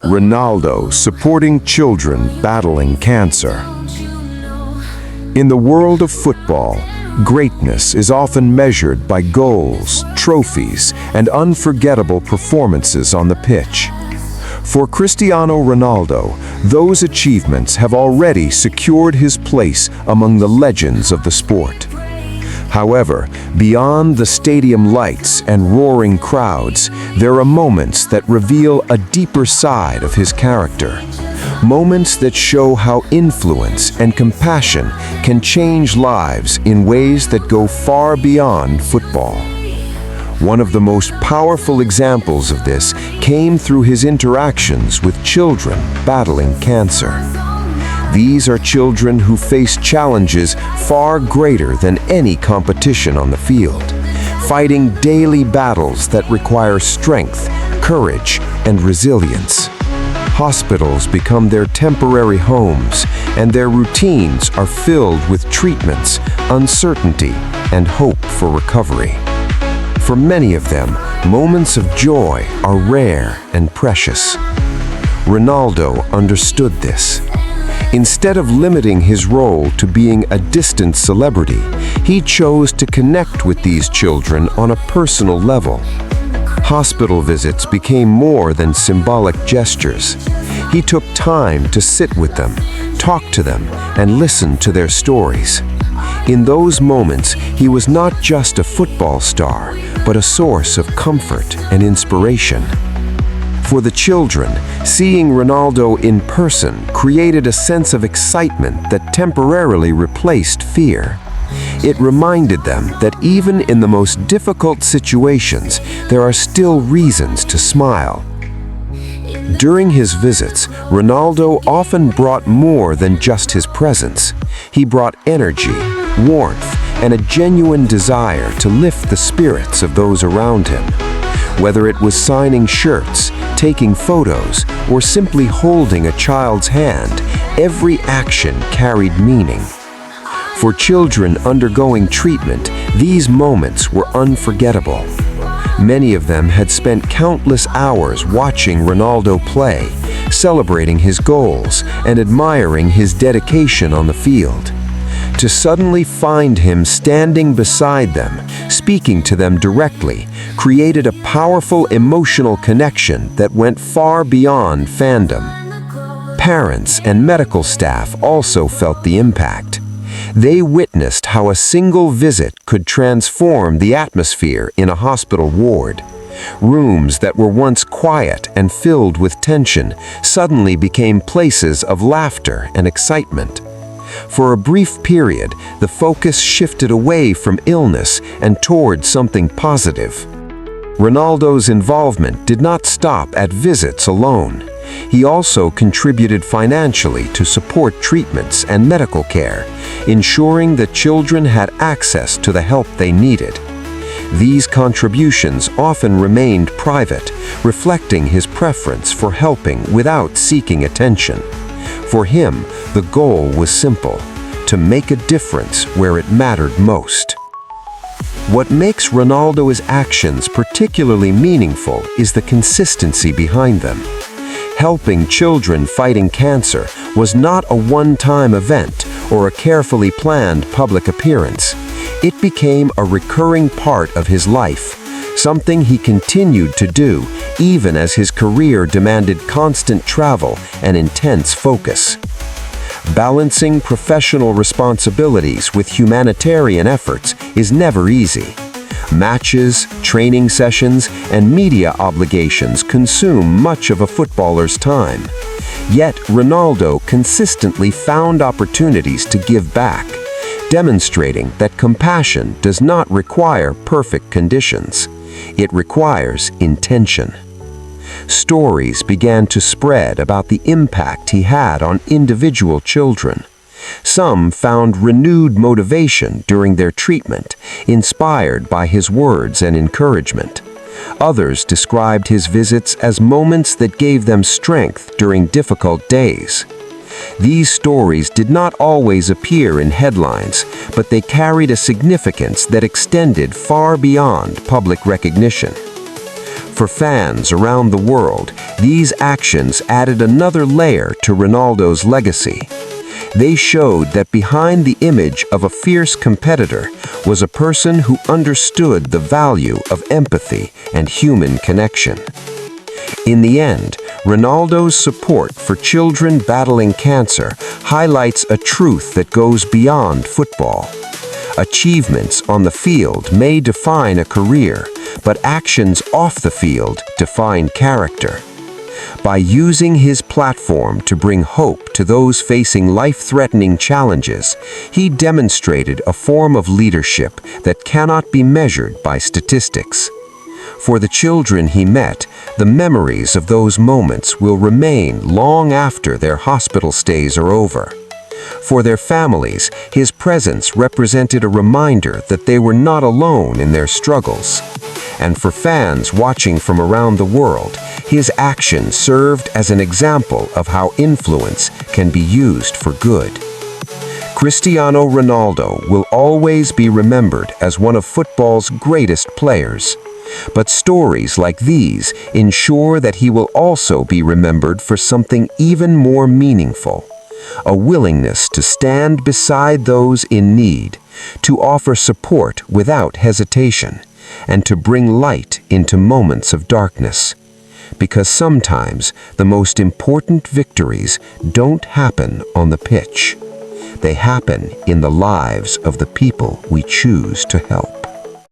Ronaldo supporting children battling cancer. In the world of football, greatness is often measured by goals, trophies, and unforgettable performances on the pitch. For Cristiano Ronaldo, those achievements have already secured his place among the legends of the sport. However, beyond the stadium lights and roaring crowds, there are moments that reveal a deeper side of his character. Moments that show how influence and compassion can change lives in ways that go far beyond football. One of the most powerful examples of this came through his interactions with children battling cancer. These are children who face challenges far greater than any competition on the field, fighting daily battles that require strength, courage, and resilience. Hospitals become their temporary homes, and their routines are filled with treatments, uncertainty, and hope for recovery. For many of them, moments of joy are rare and precious. Ronaldo understood this. Instead of limiting his role to being a distant celebrity, he chose to connect with these children on a personal level. Hospital visits became more than symbolic gestures. He took time to sit with them, talk to them, and listen to their stories. In those moments, he was not just a football star, but a source of comfort and inspiration. For the children, seeing Ronaldo in person created a sense of excitement that temporarily replaced fear. It reminded them that even in the most difficult situations, there are still reasons to smile. During his visits, Ronaldo often brought more than just his presence. He brought energy, warmth, and a genuine desire to lift the spirits of those around him. Whether it was signing shirts, taking photos, or simply holding a child's hand, every action carried meaning. For children undergoing treatment, these moments were unforgettable. Many of them had spent countless hours watching Ronaldo play, celebrating his goals, and admiring his dedication on the field. To suddenly find him standing beside them, speaking to them directly, created a powerful emotional connection that went far beyond fandom. Parents and medical staff also felt the impact. They witnessed how a single visit could transform the atmosphere in a hospital ward. Rooms that were once quiet and filled with tension suddenly became places of laughter and excitement. For a brief period, the focus shifted away from illness and toward something positive. Ronaldo's involvement did not stop at visits alone. He also contributed financially to support treatments and medical care, ensuring that children had access to the help they needed. These contributions often remained private, reflecting his preference for helping without seeking attention. For him, the goal was simple: to make a difference where it mattered most. What makes Ronaldo's actions particularly meaningful is the consistency behind them. Helping children fighting cancer was not a one-time event or a carefully planned public appearance. It became a recurring part of his life, something he continued to do even as his career demanded constant travel and intense focus. Balancing professional responsibilities with humanitarian efforts is never easy. Matches, training sessions, and media obligations consume much of a footballer's time. Yet Ronaldo consistently found opportunities to give back, demonstrating that compassion does not require perfect conditions. It requires intention. Stories began to spread about the impact he had on individual children. Some found renewed motivation during their treatment, inspired by his words and encouragement. Others described his visits as moments that gave them strength during difficult days. These stories did not always appear in headlines, but they carried a significance that extended far beyond public recognition. For fans around the world, these actions added another layer to Ronaldo's legacy. They showed that behind the image of a fierce competitor was a person who understood the value of empathy and human connection. In the end, Ronaldo's support for children battling cancer highlights a truth that goes beyond football. Achievements on the field may define a career, but actions off the field define character. By using his platform to bring hope to those facing life-threatening challenges, he demonstrated a form of leadership that cannot be measured by statistics. For the children he met, the memories of those moments will remain long after their hospital stays are over. For their families, his presence represented a reminder that they were not alone in their struggles. And for fans watching from around the world, his action served as an example of how influence can be used for good. Cristiano Ronaldo will always be remembered as one of football's greatest players. But stories like these ensure that he will also be remembered for something even more meaningful: a willingness to stand beside those in need, to offer support without hesitation, and to bring light into moments of darkness. Because sometimes the most important victories don't happen on the pitch. They happen in the lives of the people we choose to help.